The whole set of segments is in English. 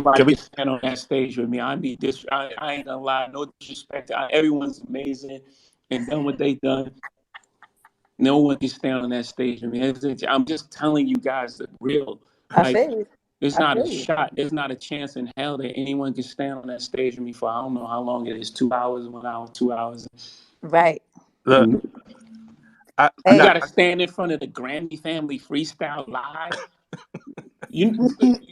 nobody Can can we? stand on that stage with me. I ain't gonna lie, no disrespect. Everyone's amazing and done what they done. No one can stand on that stage with me. I'm just telling you guys the real. I Like, feel you. there's I not a feel you. shot. There's not a chance in hell that anyone can stand on that stage with me for I don't know how long it is. 2 hours, 1 hour, 2 hours. Right. Look, And I you Hey, got. got to stand in front of the Grammy family freestyle live. You,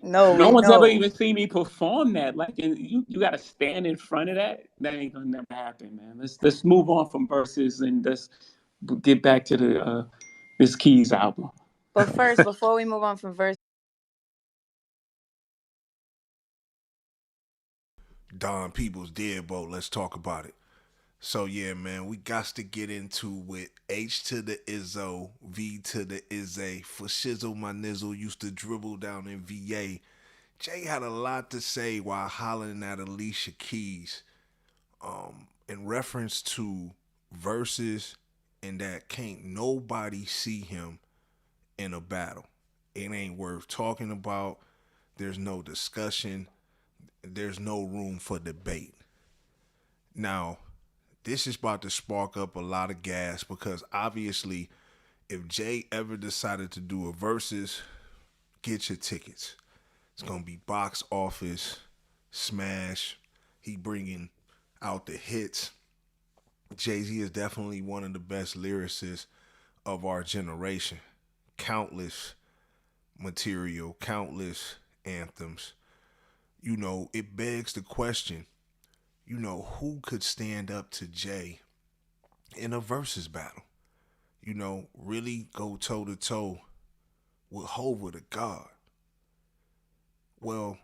no one's ever no. even seen me perform that. Like, you got to stand in front of that. That ain't gonna never happen, man. Let's move on from verses and let's get back to the this Keys album. But first, before we move on from verse, Don People's Deadbolt. Let's talk about it. So yeah, man, we got to get into with H to the Izzo, V to the Izzy. For shizzle, my nizzle used to dribble down in VA. Jay had a lot to say while hollering at Alicia Keys, in reference to verses and that can't nobody see him in a battle. It ain't worth talking about. There's no discussion. There's no room for debate. Now, this is about to spark up a lot of gas because obviously, if Jay ever decided to do a versus, get your tickets. It's gonna be box office smash. He bringing out the hits. Jay-Z is definitely one of the best lyricists of our generation. Countless material, countless anthems. It begs the question, who could stand up to Jay in a versus battle? Really go toe to toe with Hova the God. Well,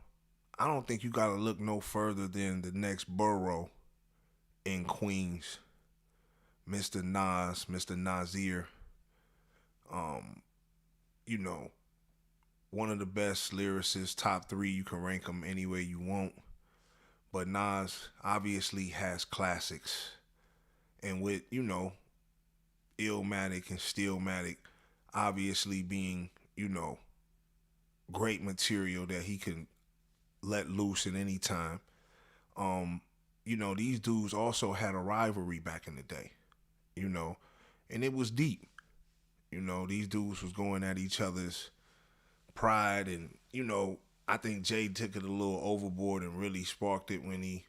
I don't think you gotta look no further than the next borough in Queens, Mr. Nas, Mr. Nasir. Um, you know, one of the best lyricists, top 3. You can rank them any way you want. But Nas obviously has classics, and with Illmatic and Stillmatic obviously being great material that he can let loose at any time. These dudes also had a rivalry back in the day, and it was deep. These dudes was going at each other's pride, and I think Jay took it a little overboard and really sparked it when he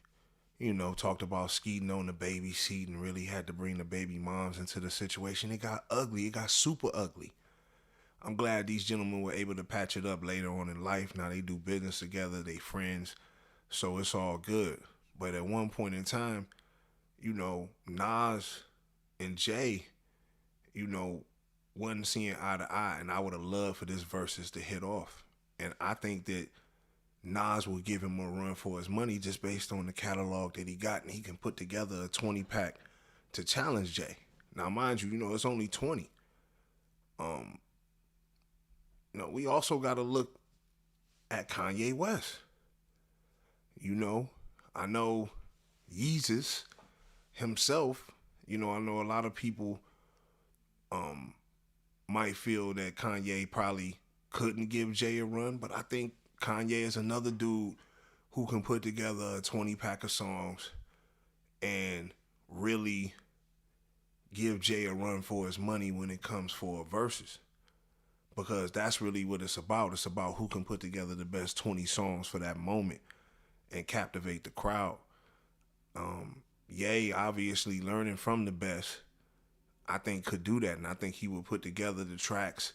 talked about skeeting on the baby seat and really had to bring the baby moms into the situation. It got ugly. It got super ugly. I'm glad these gentlemen were able to patch it up later on in life. Now they do business together. They friends. So it's all good. But at one point in time, Nas and Jay, wasn't seeing eye to eye. And I would have loved for this versus to hit off. And I think that Nas will give him a run for his money just based on the catalog that he got, and he can put together a 20-pack to challenge Jay. Now, mind you, it's only 20. We also got to look at Kanye West. I know Yeezus himself, I know a lot of people might feel that Kanye probably couldn't give Jay a run, but I think Kanye is another dude who can put together a 20-pack of songs and really give Jay a run for his money when it comes for verses. Because that's really what it's about. It's about who can put together the best 20 songs for that moment and captivate the crowd. Ye, obviously learning from the best, I think could do that. And I think he would put together the tracks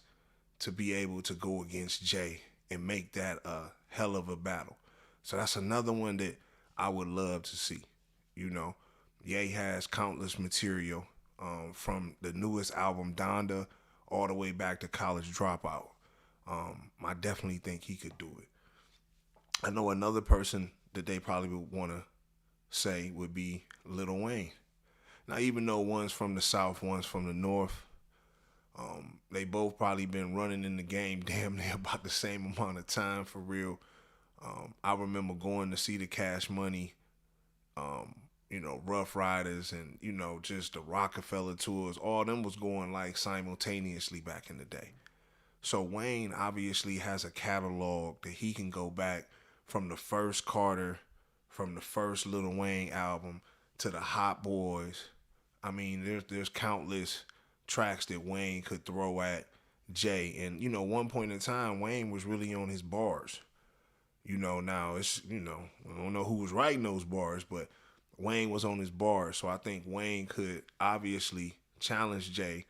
to be able to go against Jay and make that a hell of a battle. So that's another one that I would love to see. Ye has countless material from the newest album, Donda, all the way back to College Dropout. I definitely think he could do it. I know another person that they probably would want to say would be Lil Wayne. Now, even though one's from the South, one's from the North, they both probably been running in the game damn near about the same amount of time, for real. I remember going to see the Cash Money, Rough Riders, and, just the Rockefeller tours. All them was going like simultaneously back in the day. So Wayne obviously has a catalog that he can go back from the first Carter, from the first Lil Wayne album to the Hot Boys. I mean, there's countless tracks that Wayne could throw at Jay. And, one point in time, Wayne was really on his bars. Now it's, I don't know who was writing those bars, but Wayne was on his bars. So I think Wayne could obviously challenge Jay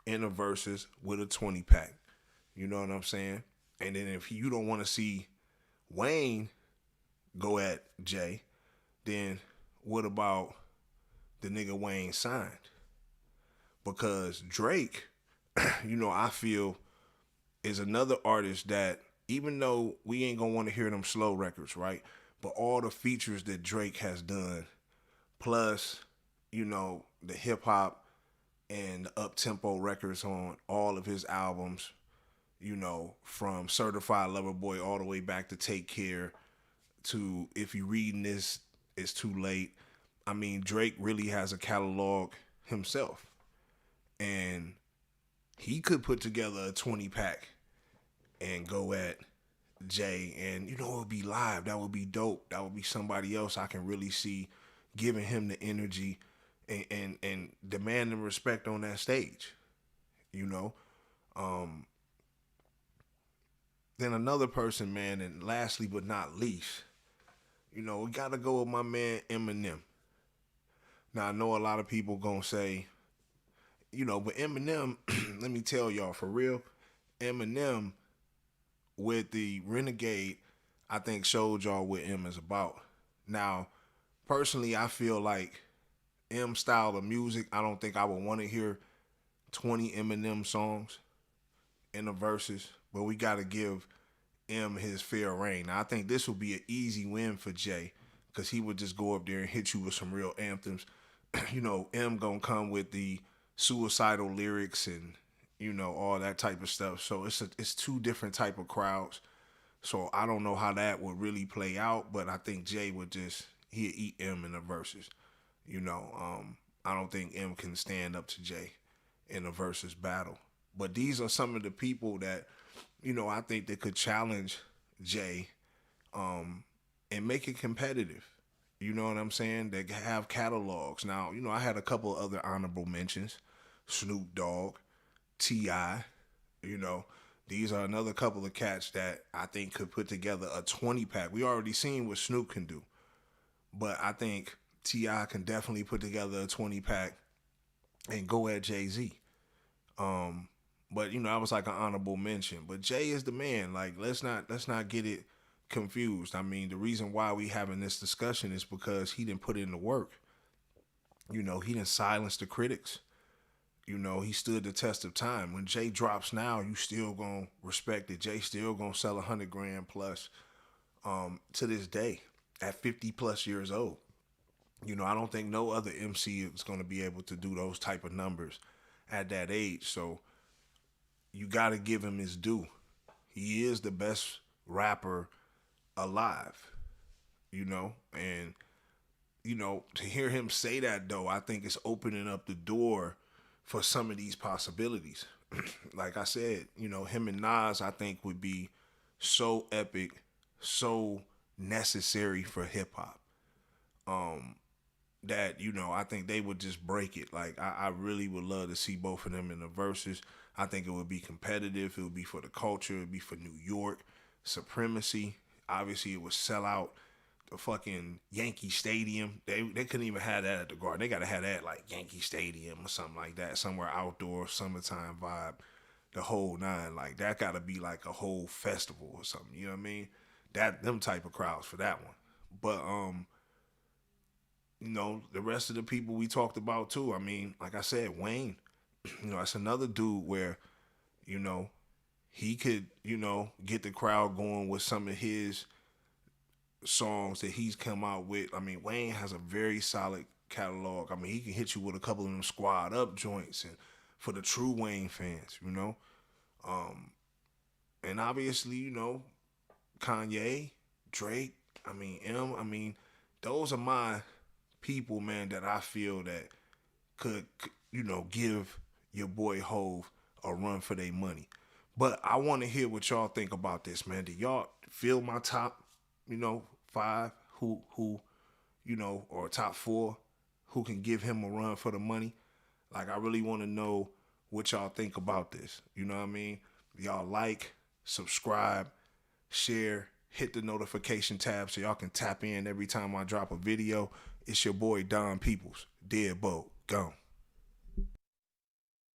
in a versus with a 20 pack. You know what I'm saying? And then if you don't want to see Wayne go at Jay, then what about the nigga Wayne signed? Because Drake, I feel is another artist that, even though we ain't gonna want to hear them slow records, right? But all the features that Drake has done, plus, the hip hop and the up tempo records on all of his albums, from Certified Lover Boy all the way back to Take Care to If You Reading This, It's Too Late. I mean, Drake really has a catalog himself. And he could put together a 20 pack and go at Jay, and it would be live. That would be dope. That would be somebody else I can really see giving him the energy and demanding respect on that stage. Then another person, man, and lastly but not least, we gotta go with my man Eminem. Now I know a lot of people gonna say, but Eminem, let me tell y'all for real, Eminem with the Renegade, I think showed y'all what M is about. Now, personally, I feel like M style of music, I don't think I would want to hear 20 Eminem songs in the verses, but we got to give M his fair reign. Now, I think this will be an easy win for Jay, because he would just go up there and hit you with some real anthems. M gonna come with the suicidal lyrics and all that type of stuff. So it's two different type of crowds. So I don't know how that would really play out, but I think Jay would he'd eat M in the verses. I don't think M can stand up to Jay in a versus battle. But these are some of the people that, I think they could challenge Jay and make it competitive. You know what I'm saying? They have catalogs. Now, I had a couple other honorable mentions. Snoop Dogg, T.I., these are another couple of cats that I think could put together a 20 pack. We already seen what Snoop can do, but I think T.I. can definitely put together a 20 pack and go at Jay-Z. But I was like an honorable mention. But Jay is the man. Like, let's not get it confused. I mean, the reason why we having this discussion is because he didn't put in the work. He didn't silence the critics. He stood the test of time. When Jay drops now, you still gonna respect it. Jay still gonna sell 100 grand plus to this day at 50 plus years old. I don't think no other MC is gonna be able to do those type of numbers at that age. So you gotta give him his due. He is the best rapper alive, and to hear him say that though, I think it's opening up the door for some of these possibilities. Like I said, him and Nas, I think, would be so epic, so necessary for hip hop. That, I think they would just break it. Like, I really would love to see both of them in the verses. I think it would be competitive. It would be for the culture. It would be for New York supremacy. Obviously, it would sell out the fucking Yankee Stadium. They couldn't even have that at the Garden. They got to have that like Yankee Stadium or something like that, somewhere outdoor, summertime vibe, the whole nine. Like, that got to be like a whole festival or something. You know what I mean? Them type of crowds for that one. But the rest of the people we talked about too. I mean, like I said, Wayne. That's another dude where, he could, get the crowd going with some of his songs that he's come out with. I mean, Wayne has a very solid catalog. I mean, he can hit you with a couple of them Squad Up joints, and for the true Wayne fans, and obviously, Kanye, Drake, those are my people, man, that I feel that could, give your boy Hove a run for their money. But I want to hear what y'all think about this, man. Do y'all feel my top 5 who or top 4 who can give him a run for the money. Like, I really want to know what y'all think about this. You know what I mean? Y'all like, subscribe, share, hit the notification tab so y'all can tap in every time I drop a video. It's your boy Don Peoples, Deadbolt, gone.